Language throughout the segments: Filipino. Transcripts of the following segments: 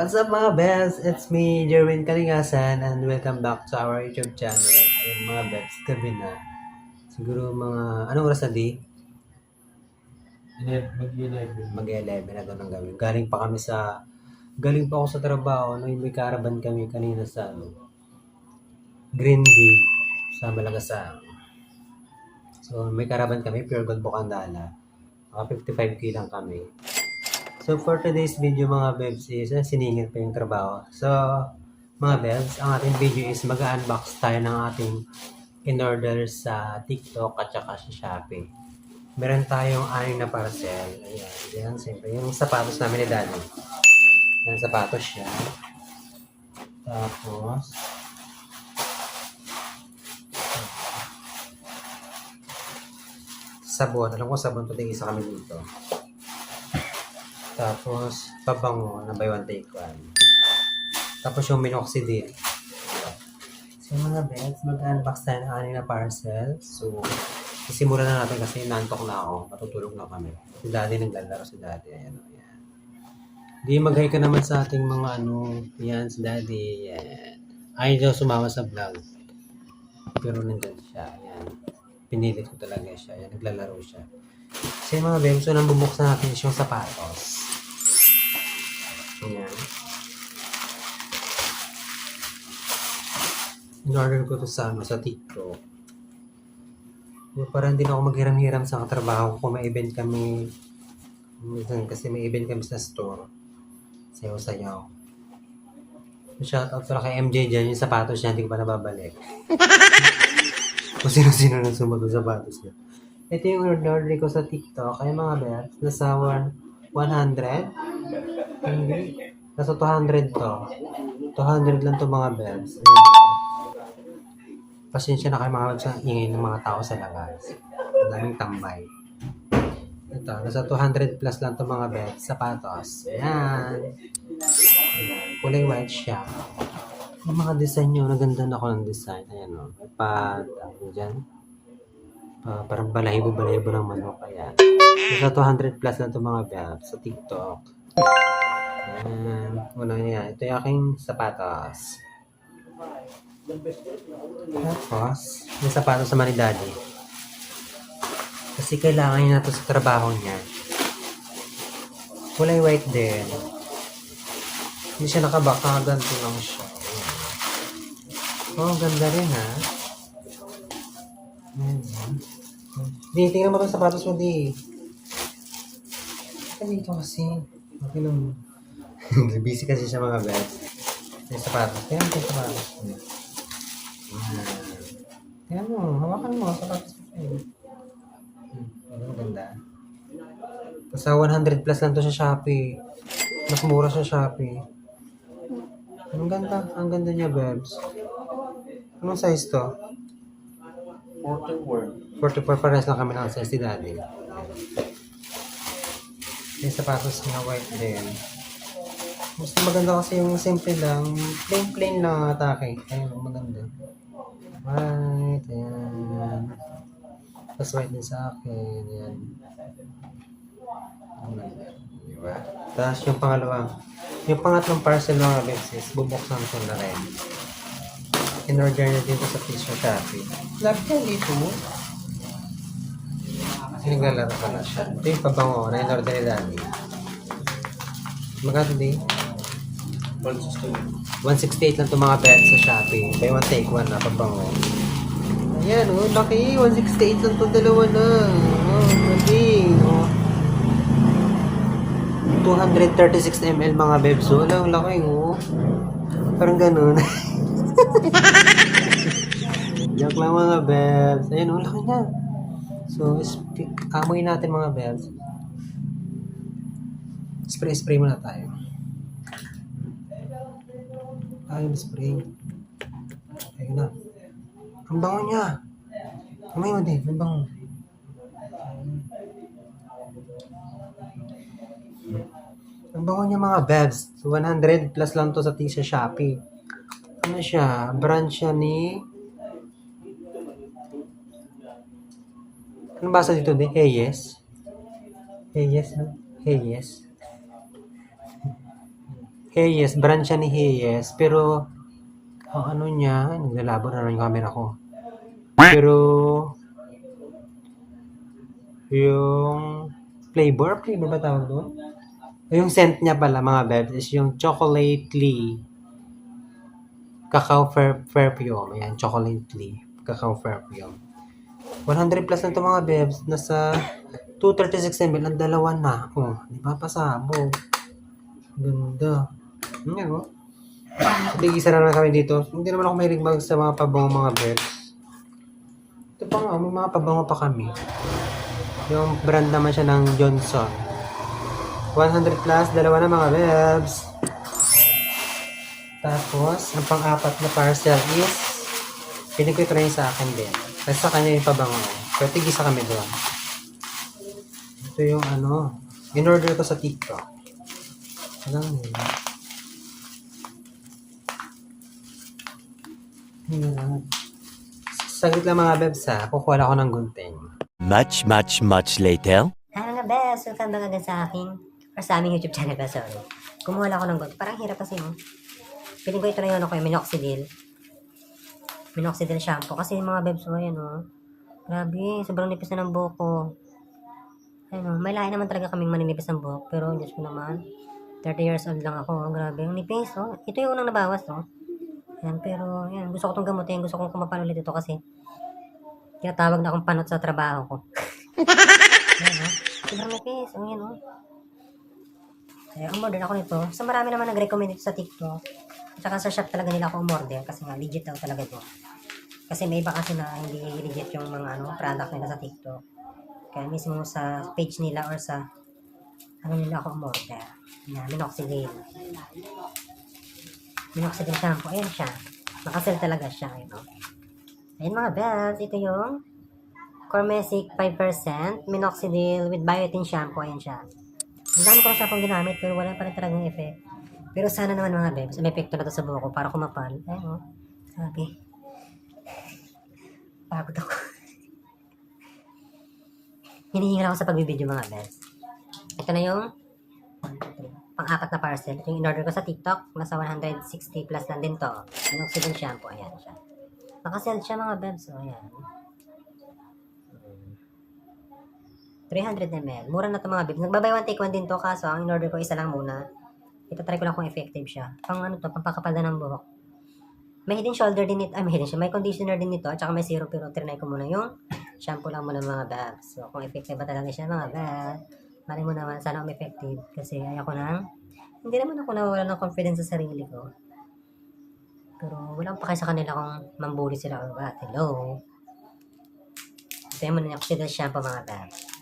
What's up mga best? It's me, Jerwin Kalingasan, and welcome back to our YouTube channel. Ayun mga best, gabi na. Siguro mga, anong oras na di? Mag-11. Mag-11 na doon ng gabi. Galing pa ako sa trabaho, no, may caravan kami kanina sa Green Day, sa Malagasang. So, may caravan kami, Pure Gold Bukandala. Mga 55k lang kami. So, for today's video mga bebs is, siningit pa yung trabaho. So, mga bebs, ang ating video is mag-unbox tayo ng ating in-order sa TikTok at saka sa Shopee. Meron tayong 6 na parcel. Ayan, yan, siyempre. Yung sapatos namin ni Daddy. Yan, sapatos siya. Tapos, sabon. Alam ko sabon to, isa kami dito. Tapos, pabango na buy one take one. Tapos yung minoxidil. So mga bets, mag-unbox tayo ng 6 na parcel. So, isimulan na natin kasi nantok na ako. Matutulog na kami. Si Daddy naglalaro si Daddy. Ayan, ayan. Di mag-hi ka naman sa ating mga yan si Daddy. Ayan. Ayaw daw sumama sa vlog. Pero nandyan siya. Ayan. Pinilit ko talaga siya. Ayan, naglalaro siya. Kasi mga bets, so nang bubuksan natin yung sapatos. Ayan. In-order ko to sa TikTok. Para hindi na ako maghiram-hiram sa katrabaho kung may event kami. Minsan kasi may event kami sa store. Sayaw-sayaw. Shoutout pala kay MJ dyan. Yung sapatos niya, hindi ko pa nababalik. Kung sino-sino nang sumagot sa sapatos niya. Ito yung order ko sa TikTok. Kaya mga bets, nasa 100. Hindi. Nasa 200 to. 200 lang to mga bets. Pasensya na kayo mga webs ang ingay ng mga tao sa labas. Ang daming tambay. Ito, nasa 200 plus lang itong mga bets, sapatos. Ayan. Ayan. Kulay white siya. Yung mga design nyo, naganda na ako ng design. Ayan o. Ano dyan? Parang balahibo-balahibo ng manok. Ayan. Nasa 200 plus lang itong mga bets sa TikTok. Ayan. Una niya. Ito yung aking sapatos. Tapos, may sapatos naman ni Daddy. Kasi kailangan niya na ito sa trabaho niya. Kulay white din. Hindi siya nakabaka. Ganito lang siya. Oh, ganda rin ha. Di, tingnan mo itong sapatos mo, di. Dito kasi. Okay lang. Busy kasi siya mga best. Yung sapatos. Tingnan mo yung sapatos. Tingnan mo. Hawakan mo. Sapatos mo. Ang ganda. Sa 100 plus lang to sa Shopee. Mas mura sa Shopee. Ang ganda. Ang ganda niya, Bebs. Anong size to? 44. 44 pares lang kami ng size ni Daddy. Yung sapatos niya white din. Mas maganda kasi yung simple lang. Plain lang atake. Ayun, maganda. White. Ayan. Tapos white din sa akin. Ayan. Diba? Tapos yung pangatlong parcel ng Bebs, bubuksan ko na rin. In-order na dito sa Fisher Shopee. Love yan ito. Naglalaro ka na siya. Ito yung pabango na in-order ni Daddy. Magkano din? 168 lang itong mga bets sa Shopee. Buy one take one na pabango. Ayan oh, laki. 168 lang itong dalawa na. Oh, galing. Oh. 236 ml mga bebs. Oh, ang laki oh. Parang ganun. Joke lang mga bebs. Ayun oh, laki na. So, amoy natin mga bebs. Spray muna tayo. Ayun, spray. Ayun na. Ang bango niya. Amoy mo din, ang bango. Ang bango niya mga bebs. 100 plus lang to sa sa Shopee. Ano siya? Brand siya ni... Ano basa dito din? Hayes, ha? Hayes. Hayes, brand siya ni Hayes, pero ang ano niya, ay, naglalabo na lang yung camera ko. Pero yung flavor ba tawag doon? Yung scent niya pala mga bebs is yung chocolately cacao perfume. Ayan, chocolately cacao perfume. 100 plus na ito mga bebs. Nasa 236 ml ang dalawa na. Oh, di ba pasabog? Ganda. Yan oh. Tig-isa na lang kami dito. Hindi naman ako mahilig sa mga pabango mga bebs. Ito pa nga, may mga pabango pa kami. Yung brand naman siya ng Johnson. 100 plus, dalawa na mga bebs. Tapos, ang pang-apat na parcel is pinigay ko na yun sa akin din. Kasi sa kanya yung pabango. Pero tig-isa kami doon. Ito yung ano, in-order ko sa TikTok. Alam mo. Ayan. Saglit lang mga bebs ha. Kukuha lang ako ng gunting. Much later. Hi mga bes! Welcome back agad sa aking or sa aming YouTube channel ba, sorry. Kumuha lang ako ng gold. Parang hirap kasi, no? Piling ko ito na yun ako yung minoxidil. Minoxidil shampoo. Kasi mga bebs mo, yan, oh. Grabe, sobrang nipis na ng buhok ko. Ayun, oh. May lahi naman talaga kaming maninipis ng buhok. Pero, Diyos ko naman, 30 years old lang ako. Oh. Grabe, ang nipis, oh. Ito yung unang nabawas, oh. Yan, pero, yan, gusto ko itong gamutin. Gusto kong kumapan ulit ito kasi tinatawag na akong panot sa trabaho ko. Ayan, oh. Sobrang nipis. Oh, yan, oh. Kaya umorder ako nito. So marami naman nag-recommend ito sa TikTok. Tsaka sa shop talaga nila ako umorder kasi nga legit daw talaga ito. Kasi may iba kasi na hindi legit yung mga product nila sa TikTok. Kaya mismo sa page nila or sa nila ako umorder. Yan, minoxidil. Minoxidil shampoo. Ayan siya. Nakasell talaga siya. Ayan mga bells. Ito yung Cormesic 5% minoxidil with biotin shampoo. Ayan siya. Ang dami ko na siya pong ginamit pero wala pa rin talagang effect. Pero sana naman mga bebs, may epekto na to sa buhok ko para kumapal. Ayun, sabi. Pagod ako. Hinihingal ako sa pagbibideo mga bebs. Ito na yung pang-apat na parcel. Ito yung in-order ko sa TikTok. Nasa 160 plus lang din to. Minoxidil shampoo. Ayan siya. Nakasell siya mga bebs. O, ayan. 300 ml. Mura na to mga bibs. Nagbabay one take one din to kaso ang in-order ko isa lang muna. Itatry ko lang kung effective siya. Pang ano to, pampakapal na ng buhok. May hidden shoulder din ito. Ay, may hidden siya. May conditioner din nito. At saka may serum pero trinay ko muna yung shampoo lang muna mga bibs. So, kung effective ba talaga siya mga bibs. Mali mo naman. Sana effective. Kasi ayoko nang hindi naman ako nawawala ng confidence sa sarili ko. Pero walang pakay sa kanila kung mambuli sila o ba. Hello. Ito yung muna yung shampoo mga bibs.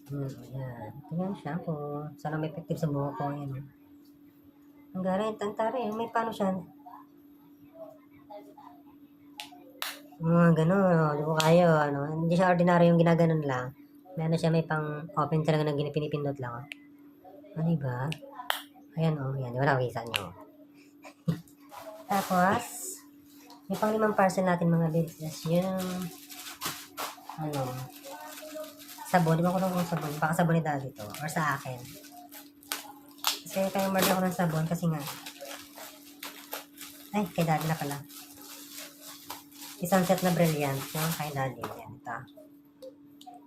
Ayan. Ito yung shampoo. Sana may effective sa buhok ko. Ayan. Ang galing. Tantari. May paano siya. Gano'n. Di ko kayo. Hindi siya ordinary yung ginaganon lang. May ano siya. May pang open talaga na pinipindot lang. Diba? Ayan o. Ayan. Di ba nakikisa nyo? Tapos, may pang 5 parcel natin mga babes. Yung sabon, di ba ko lang kung sabon, baka sabon ni daddy to, or sa akin. Kasi kaya marli ako ng sabon kasi nga, ay, kay daddy na pala. Isang set na Brilliant, yung kay daddy, yan, ito.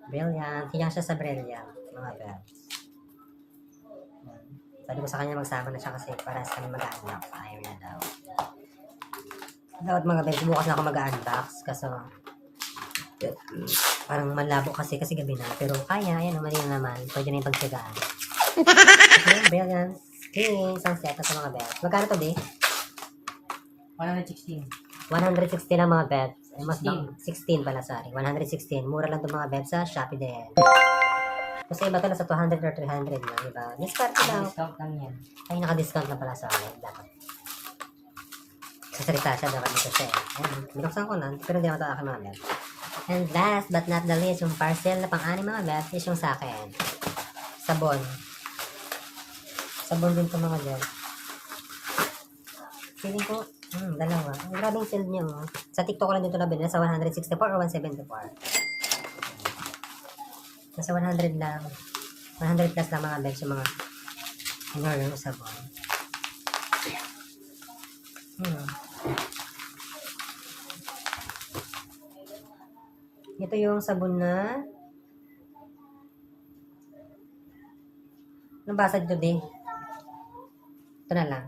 Brilliant, hiyang siya sa Brilliant, mga bells. Sabi ko sa kanya magsama na siya kasi para sa kanya mag-unbox, ayaw na daw. Dapat mga bells, bukas na ako mag-unbox, kasi parang malabo kasi gabi na. Pero kaya, ayan, mali na naman. Pwede na yung pagsagaan. Okay, Brilliant Skin, isang set sa mga bells. Magkano to, di? 116. 160 lang mga bells. Ay, mas 16 pala, sorry. 116. Mura lang to mga bells sa Shopee din. Kasi iba to nasa 200 or 300 na, diba? Discount lang. Discount lang yan. Ay, naka-discount na pala sa akin. Dapat. Sasalita siya, dapat dito siya. Ayan, binuksan ko na. Pero hindi naman ito akin mga bells. And last but not the least, yung parcel na pang-anim mga bells is yung sa akin. Sabon. Sabon din ito mga bells. Feeling ko, dalawa. Ang grabing sale niya. Sa TikTok ko lang dito nabili. Nasa 164 or 174. Nasa 100 lang. 100 plus lang mga bells yung mga Inorder mo sabon. Ito yung sabon na nabasa dito din. Ito na lang.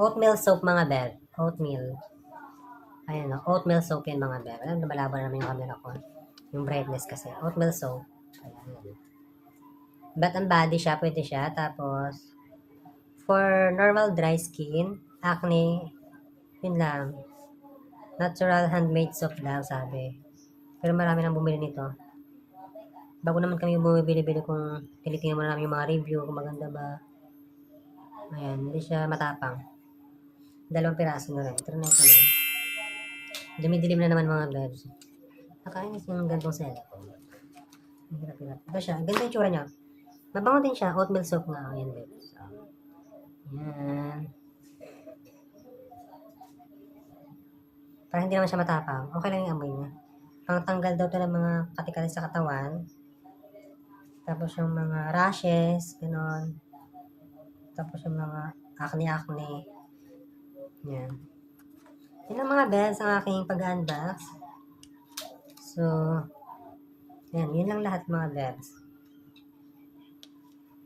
Oatmeal soap mga beb. Oatmeal. Ayan o. Oatmeal soap yan mga beb. Alam, lumalabo na naman yung camera ko. Yung brightness kasi. Oatmeal soap. Ayan. Bath and body siya. Pwede siya. Tapos, for normal dry skin, acne, yun lang. Natural handmade soap lang, sabi. Pero marami nang bumili nito. Bago naman kami bumibili-bili kung tinitingnan mo namin yung mga review, kung maganda ba. Ayan, hindi siya matapang. 2 piraso na rin. Ito na ito na. Dumidilim na naman mga bebs. Nakainis yung gantong cellphone. Hirap-hirap. Ito siya. Ganda yung tsura niya. Mabango din siya. Oatmeal soap nga. Ayan bebs. Ayan. Para hindi naman siya matapang. Okay lang yung amoy niya. Pangtanggal daw ito ng mga katikali sa katawan. Tapos yung mga rashes, gano'n. Tapos yung mga acne-acne. Yan. Yun ang mga beds ang aking pag-unbox. So, yan. Yun lang lahat mga beds.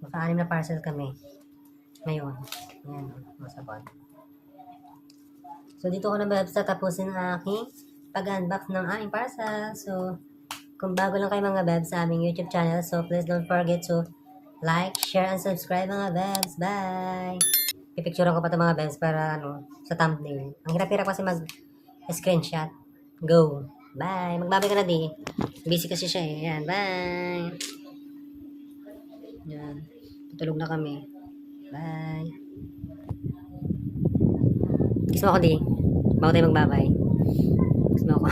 Maka-6 na parcel kami. Ngayon. Yan. Mga sabon. So, dito ko na beds tatapusin ang aking pag-unbox ng aming parcel. So, kung bago lang kayo mga bebs sa aming YouTube channel, so please don't forget to like, share, and subscribe mga bebs. Bye! Pipicturean ko pa ito mga bebs para sa thumbnail. Ang hirap-hirap kasi mag-screenshot. Go! Bye! Magbabay ka na di. Busy kasi siya eh. Yan, bye! Yan. Tutulog na kami. Bye! Kiss mo ako di. Bago tayo magbabay. Kiss mo ako.